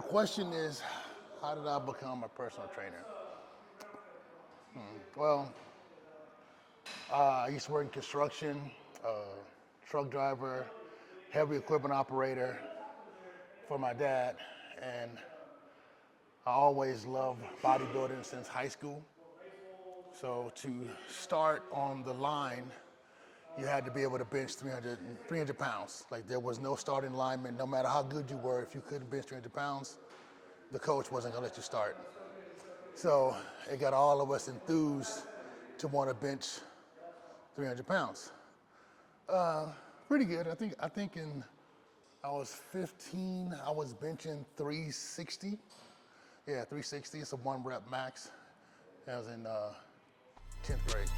question is, how did I become a personal trainer? Well, I used to work in construction, truck driver, heavy equipment operator for my dad, and I always loved bodybuilding since high school. So to start on the line, you had to be able to bench 300 pounds. Like there was no starting lineman, no matter how good you were, if you couldn't bench 300 pounds, the coach wasn't gonna let you start. So it got all of us enthused to want to bench 300 pounds. Pretty good. I think I was 15, I was benching 360. Yeah, 360, it's a 1 rep max. That was in 10th grade.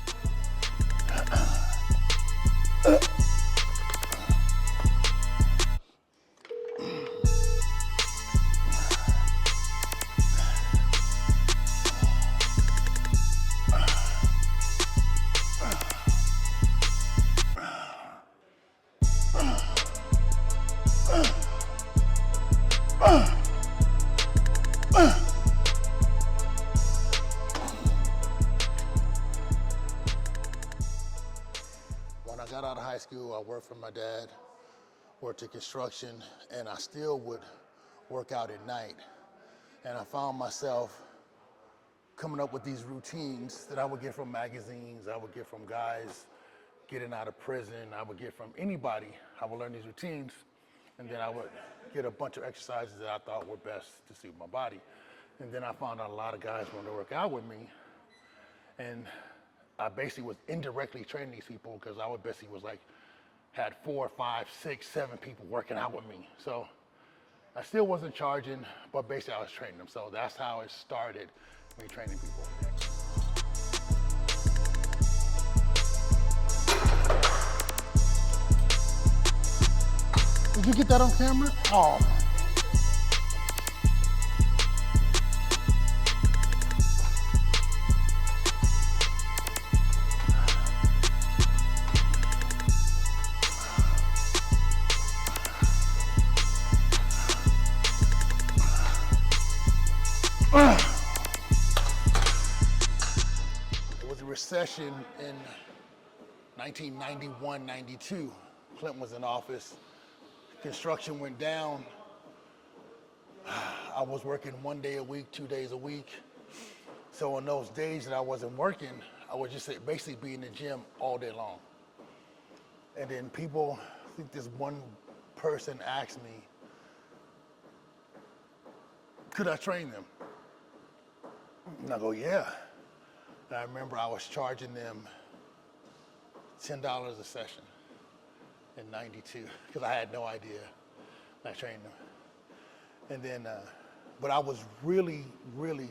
When I got out of high school, I worked for my dad, worked in construction, and I still would work out at night. And I found myself coming up with these routines that I would get from magazines, I would get from guys getting out of prison, I would get from anybody. I would learn these routines, and then I would get a bunch of exercises that I thought were best to suit my body. And then I found out a lot of guys wanted to work out with me, and I basically was indirectly training these people because I would basically was like, had 4, 5, 6, 7 people working out with me. So I still wasn't charging, but basically I was training them. So that's how it started, me training people. Did you get that on camera? Oh. It was a recession in 1991, 92. Clinton was in office. Construction went down. I was working 1 day a week, 2 days a week. So on those days that I wasn't working, I would just basically be in the gym all day long. And then people, I think this one person asked me, could I train them? And I go, yeah. And I remember I was charging them $10 a session in 92, because I had no idea I trained them. And then, but I was really, really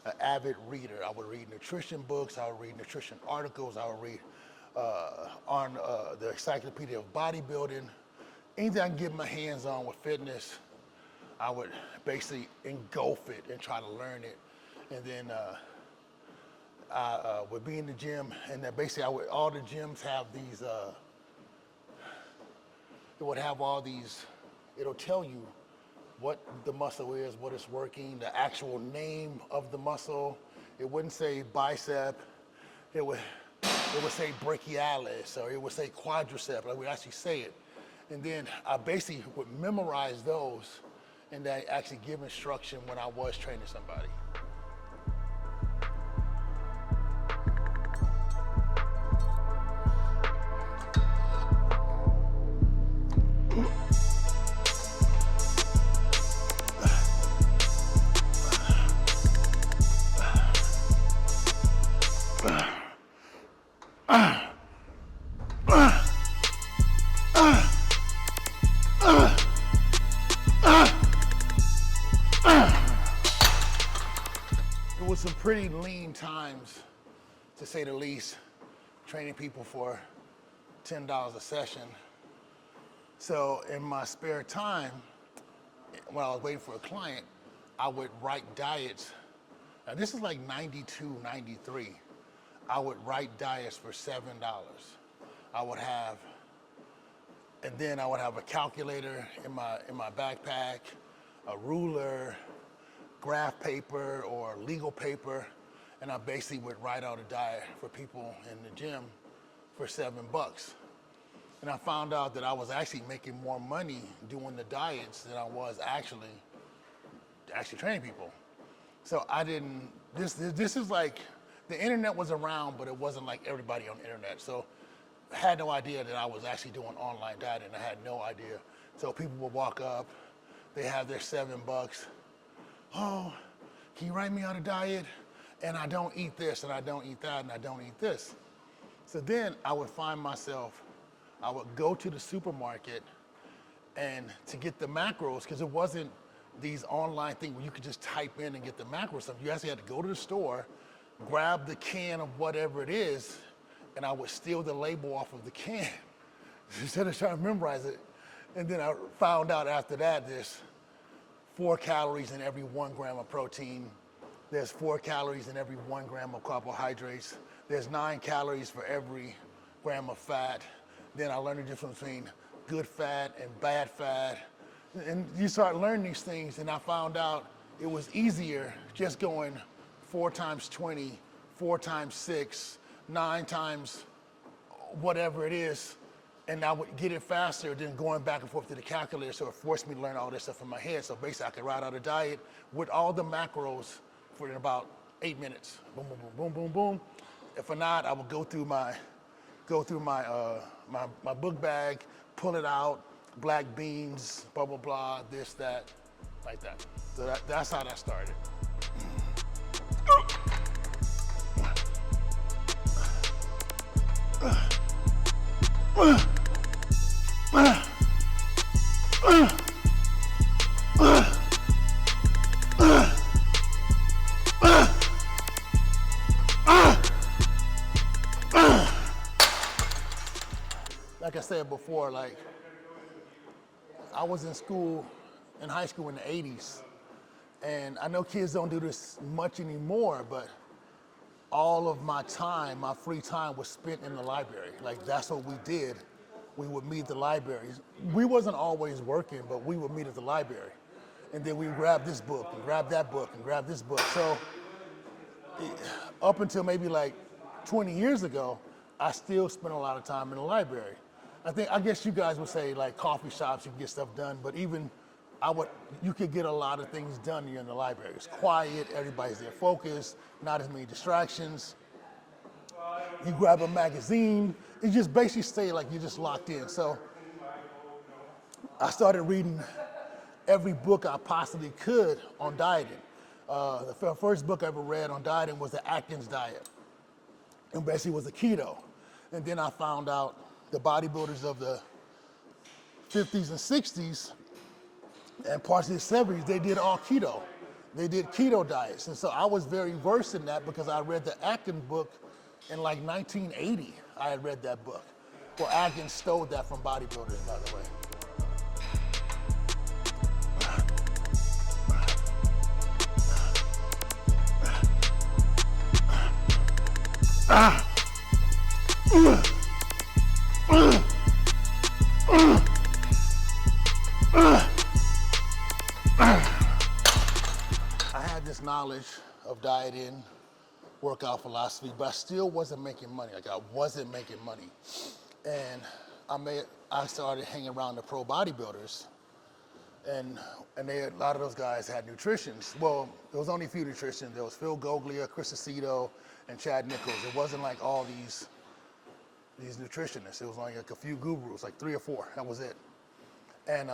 an avid reader. I would read nutrition books, I would read nutrition articles, I would read on the Encyclopedia of Bodybuilding. Anything I can get my hands on with fitness, I would basically engulf it and try to learn it. And then I would be in the gym, and then basically all the gyms have these, it would have all these, it'll tell you what the muscle is, what it's working, the actual name of the muscle. It wouldn't say bicep, it would say brachialis, or it would say quadricep, like we actually say it. And then I basically would memorize those, and then actually give instruction when I was training somebody. It was some pretty lean times, to say the least, training people for $10 a session. So in my spare time, when I was waiting for a client, I would write diets. Now this is like 92, 93. I would write diets for $7. I would have, and then I would have a calculator in my backpack, a ruler, graph paper, or legal paper, and I basically would write out a diet for people in the gym for $7. And I found out that I was actually making more money doing the diets than I was actually training people. So I didn't, this is like, the internet was around, but it wasn't like everybody on the internet. So I had no idea that I was actually doing online dieting. I had no idea. So people would walk up, they have their $7. Oh, can you write me on a diet? And I don't eat this, and I don't eat that, and I don't eat this. So then I would find myself, I would go to the supermarket and to get the macros, because it wasn't these online things where you could just type in and get the macros. You actually had to go to the store, grab the can of whatever it is, and I would steal the label off of the can instead of trying to memorize it. And then I found out after that there's 4 calories in every 1 gram of protein. There's 4 calories in every 1 gram of carbohydrates. There's 9 calories for every gram of fat. Then I learned the difference between good fat and bad fat. And you start learning these things, and I found out it was easier just going 4 times 20, 4 times 6, 9 times whatever it is, and I would get it faster than going back and forth to the calculator. So it forced me to learn all this stuff in my head. So basically I could write out a diet with all the macros for in about 8 minutes. Boom, boom, boom, boom, boom, boom. If not, I would go through my book bag, pull it out, black beans, blah, blah, blah, this, that, like that. So that's how that started. Like I said before, like I was in school, in high school in the 80s, and I know kids don't do this much anymore, but all of my time, my free time was spent in the library. Like that's what we did. We would meet at the libraries. We wasn't always working, but we would meet at the library. And then we would grab this book and grab that book and grab this book. So up until maybe like 20 years ago, I still spent a lot of time in the library. I guess you guys would say like coffee shops, you can get stuff done, but even you could get a lot of things done here in the library. It's quiet, everybody's there focused, not as many distractions. You grab a magazine, you just basically stay like you're just locked in. So I started reading every book I possibly could on dieting. The first book I ever read on dieting was the Atkins diet. And basically it was a keto. And then I found out the bodybuilders of the 50s and 60s and parts of the 70s, they did all keto. They did keto diets. And so I was very versed in that because I read the Atkins book in like 1980. I had read that book. Well, Atkins stole that from bodybuilders, by the way. I had this knowledge of dieting, workout philosophy, but I still wasn't making money. Like I wasn't making money. And I started hanging around the pro bodybuilders, and a lot of those guys had nutritionists. Well, there was only a few nutritionists. There was Phil Goglia, Chris Aceto, and Chad Nichols. It wasn't like all these nutritionists. It was only like a few gurus, like 3 or 4. That was it. And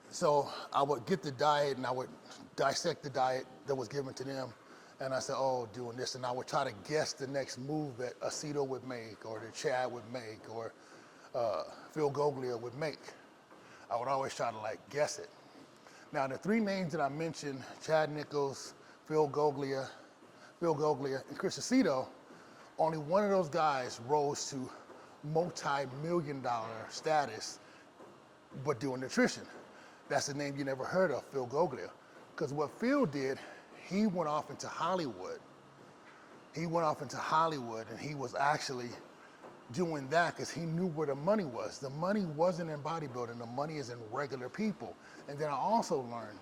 so I would get the diet and I would dissect the diet that was given to them. And I said, oh, doing this. And I would try to guess the next move that Aceto would make, or that Chad would make, or Phil Goglia would make. I would always try to like guess it. Now the 3 names that I mentioned, Chad Nichols, Phil Goglia, and Chris Aceto, only one of those guys rose to multi-million-dollar status, but doing nutrition. That's a name you never heard of, Phil Goglia. Because what Phil did, he went off into Hollywood. And he was actually doing that because he knew where the money was. The money wasn't in bodybuilding, the money is in regular people. And then I also learned,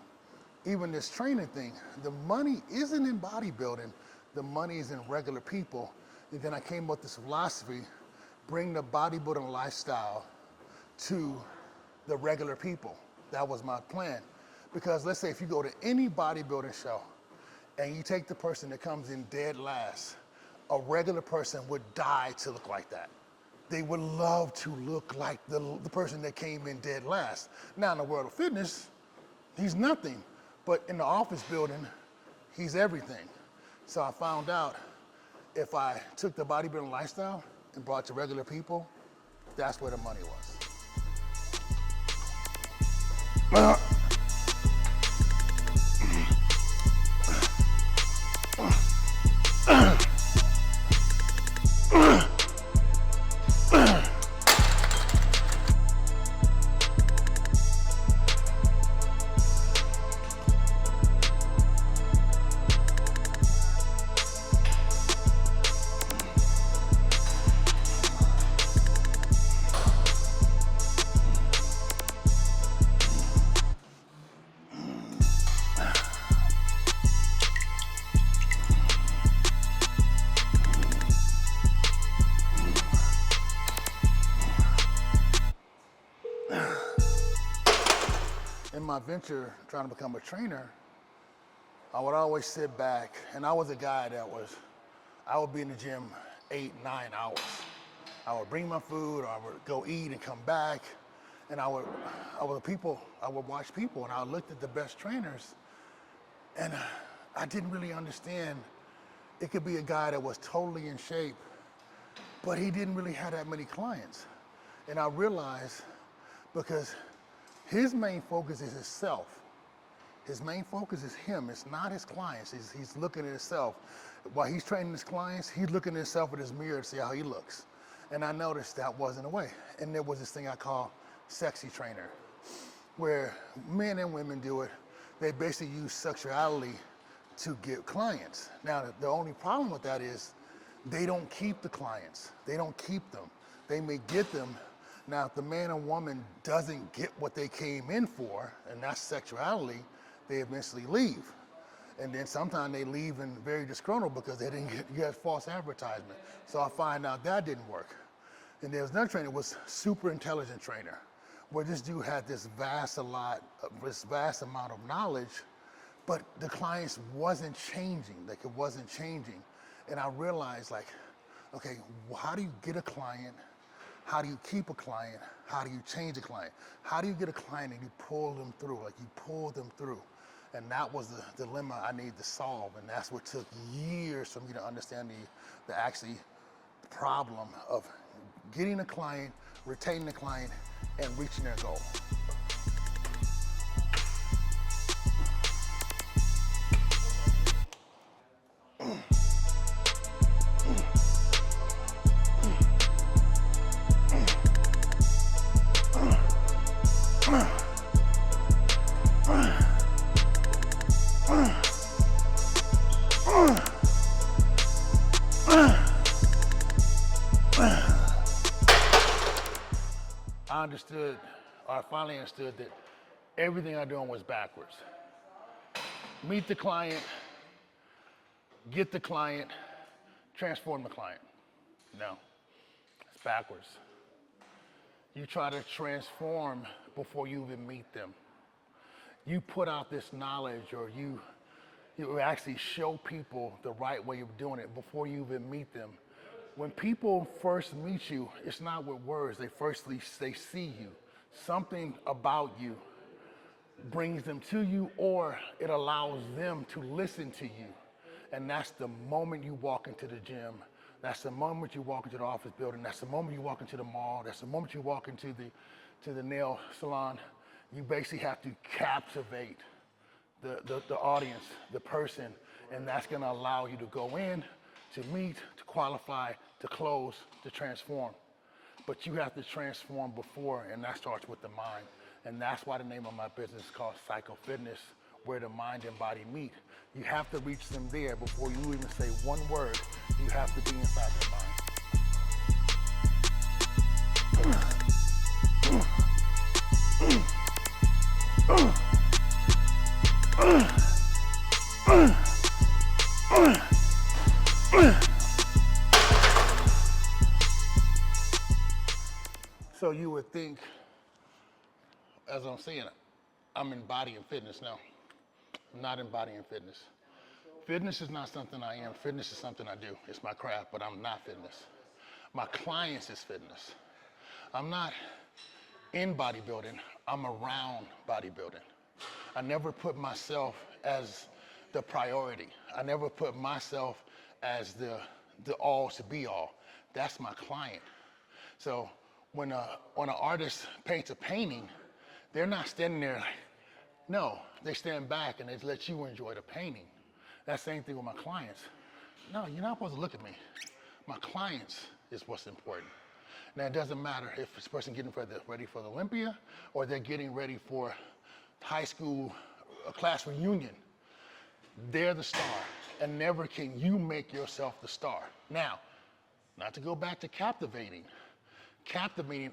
even this training thing, the money isn't in bodybuilding, the money is in regular people. And then I came up with this philosophy, bring the bodybuilding lifestyle to the regular people. That was my plan. Because let's say if you go to any bodybuilding show and you take the person that comes in dead last, a regular person would die to look like that. They would love to look like the person that came in dead last. Now in the world of fitness, he's nothing. But in the office building, he's everything. So I found out if I took the bodybuilding lifestyle and brought it to regular people, that's where the money was. In my venture, trying to become a trainer, I would always sit back, and I was a guy I would be in the gym 8, 9 hours. I would bring my food, or I would go eat and come back, and I would watch people, and I looked at the best trainers, and I didn't really understand. It could be a guy that was totally in shape, but he didn't really have that many clients. And I realized, because his main focus is himself. His main focus is him. It's not his clients. He's looking at himself. While he's training his clients, he's looking at himself in his mirror to see how he looks. And I noticed that wasn't the way. And there was this thing I call sexy trainer, where men and women do it. They basically use sexuality to get clients. Now, the only problem with that is they don't keep the clients. They don't keep them. They may get them. Now, if the man and woman doesn't get what they came in for, and that's sexuality, they eventually leave. And then sometimes they leave and very disgruntled because they didn't get false advertisement. So I find out that didn't work. And there was another trainer, was super intelligent trainer, where this dude had this vast amount of knowledge, but the clients wasn't changing, like it wasn't changing. And I realized, like, okay, how do you get a client? How do you keep a client? How do you change a client? How do you get a client and you pull them through, like you pull them through? And that was the dilemma I needed to solve. And that's what took years for me to understand the problem of getting a client, retaining the client, and reaching their goal. I finally understood that everything I'm doing was backwards. Meet the client, get the client, transform the client. No, it's backwards. You try to transform before you even meet them. You put out this knowledge, or you actually show people the right way of doing it before you even meet them. When people first meet you, it's not with words. They see you. Something about you brings them to you, or it allows them to listen to you. And that's the moment you walk into the gym. That's the moment you walk into the office building. That's the moment you walk into the mall. That's the moment you walk into the nail salon. You basically have to captivate the audience, the person, and that's gonna allow you to go in, to meet, to qualify, to close, to transform. But you have to transform before, and that starts with the mind. And that's why the name of my business is called Psycho Fitness, where the mind and body meet. You have to reach them there before you even say one word. You have to be inside their mind. So you would think, as I'm saying, I'm in body and fitness. No, I'm not in body and fitness. Fitness is not something I am. Fitness is something I do. It's my craft, but I'm not fitness. My clients is fitness. I'm not in bodybuilding. I'm around bodybuilding. I never put myself as the priority. I never put myself as the all to be all. That's my client. So when an artist paints a painting, they're not standing there like, no, they stand back and they let you enjoy the painting. That same thing with my clients. No, you're not supposed to look at me. My clients is what's important. Now, it doesn't matter if this person getting ready for the Olympia or they're getting ready for high school class reunion. They're the star, and never can you make yourself the star. Now, not to go back to captivating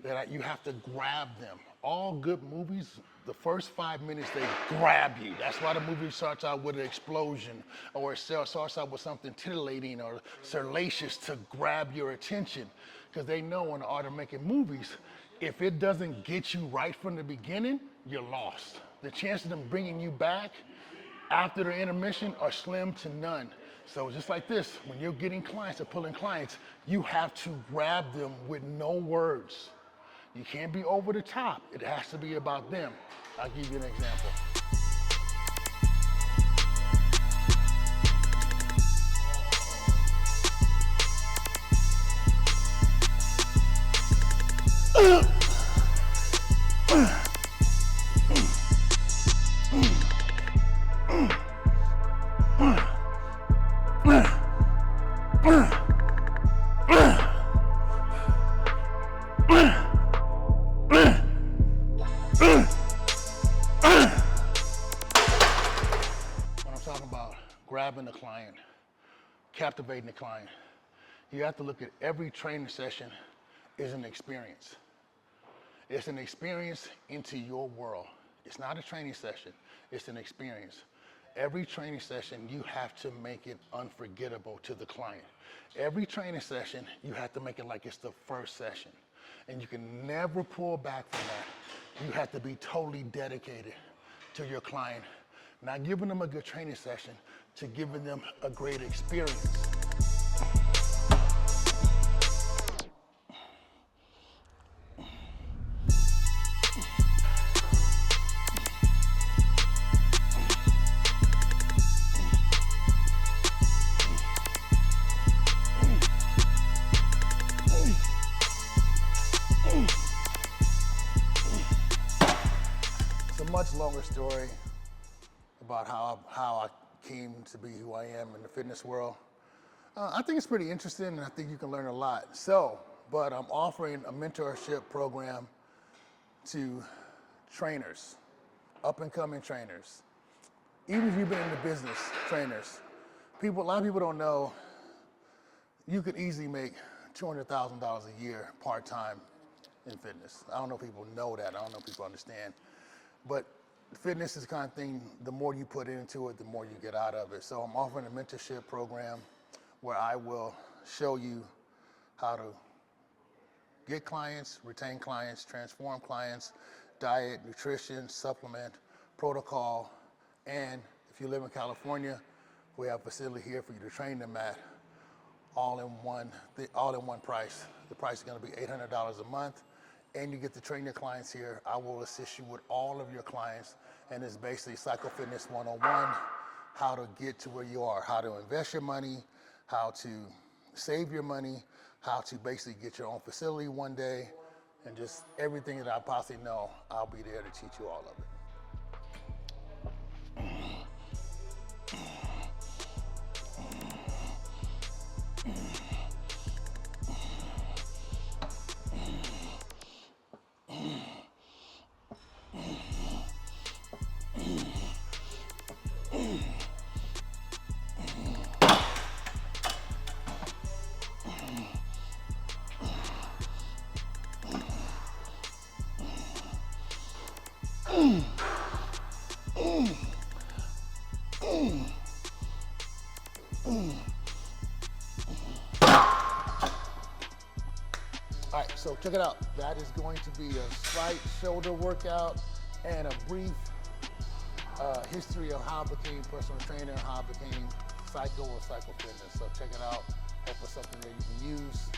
that you have to grab them. All good movies, the first 5 minutes, they grab you. That's why the movie starts out with an explosion, or it starts out with something titillating or salacious to grab your attention. Because they know in the art of making movies, if it doesn't get you right from the beginning, you're lost. The chance of them bringing you back after the intermission are slim to none. So just like this, when you're getting clients or pulling clients, you have to grab them with no words. You can't be over the top. It has to be about them. I'll give you an example. Grabbing the client, captivating the client. You have to look at every training session as an experience. It's an experience into your world. It's not a training session, it's an experience. Every training session, you have to make it unforgettable to the client. Every training session, you have to make it like it's the first session. And you can never pull back from that. You have to be totally dedicated to your client. Not giving them a good training session, to giving them a great experience. It's a much longer story about how I came to be who I am in the fitness world. I think it's pretty interesting, and I think you can learn a lot. But I'm offering a mentorship program to trainers, up-and-coming trainers. Even if you've been in the business, trainers. A lot of people don't know you could easily make $200,000 a year part-time in fitness. I don't know if people know that. I don't know if people understand. But fitness is the kind of thing, the more you put into it, the more you get out of it. So I'm offering a mentorship program where I will show you how to get clients, retain clients, transform clients, diet, nutrition, supplement, protocol, and if you live in California, we have a facility here for you to train them at all in one price. The price is going to be $800 a month. And you get to train your clients here. I will assist you with all of your clients, and it's basically Psycho Fitness 101, how to get to where you are, how to invest your money, how to save your money, how to basically get your own facility one day, and just everything that I possibly know, I'll be there to teach you all of it. All right, so check it out. That is going to be a slight shoulder workout and a brief history of how I became personal trainer, how I became psycho or psycho fitness. So check it out. Hope it's something that you can use.